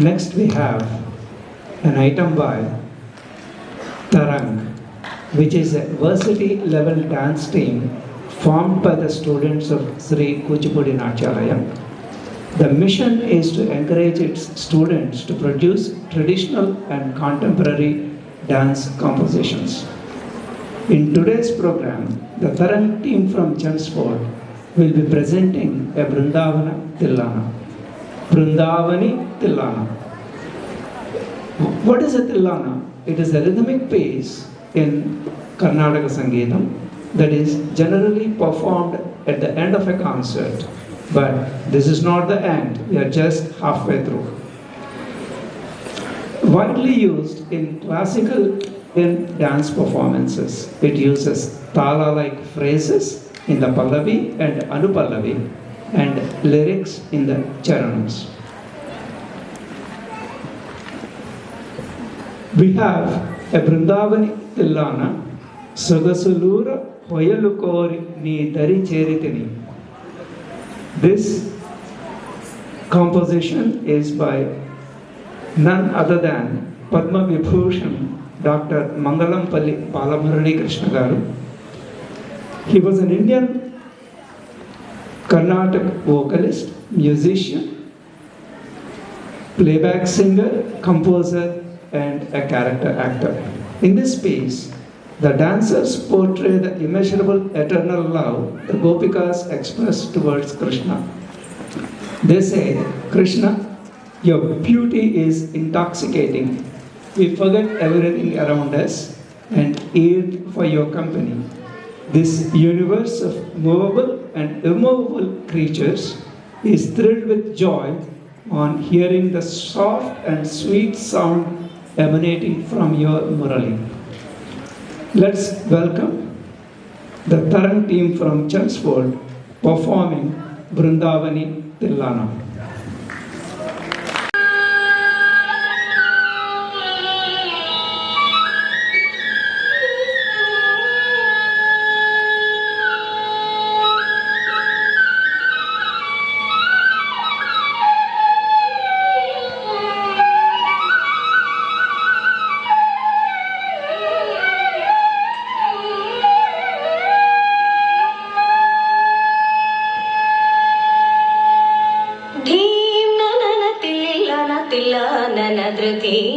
Next, we have an item by Tarang, which is a varsity level dance team formed by the students of Sri Kuchipudi Natyalaya. The mission is to encourage its students to produce traditional and contemporary dance compositions. In today's program, the Tarang team from Chelmsford will be presenting a Brindavana Tillana. Brindavani Tillana. What is a Tillana? It is a rhythmic piece in Karnataka Sangeetam that is generally performed at the end of a concert. But this is not the end, we are just halfway through. Widely used in classical dance performances, it uses tala-like phrases in the Pallavi and Anupallavi and lyrics in the Charanams. We have a Brindavani Tillana, Sogasulura Hoyalukori Ni Dari Cheritini. This composition is by none other than Padma Vibhushan, Dr. Mangalampalli Balamurali Krishna Garu. He was an Indian Carnatic vocalist, musician, playback singer, composer, and a character actor. In this piece, the dancers portray the immeasurable eternal love the Gopikas express towards Krishna. They say, Krishna, your beauty is intoxicating. We forget everything around us and yearn for your company. This universe of movable and immovable creatures is thrilled with joy on hearing the soft and sweet sound emanating from your Murali. Let's welcome the Tarang team from Chelmsford performing Brindavani Tillana. Nagrati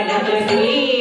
Nagradip,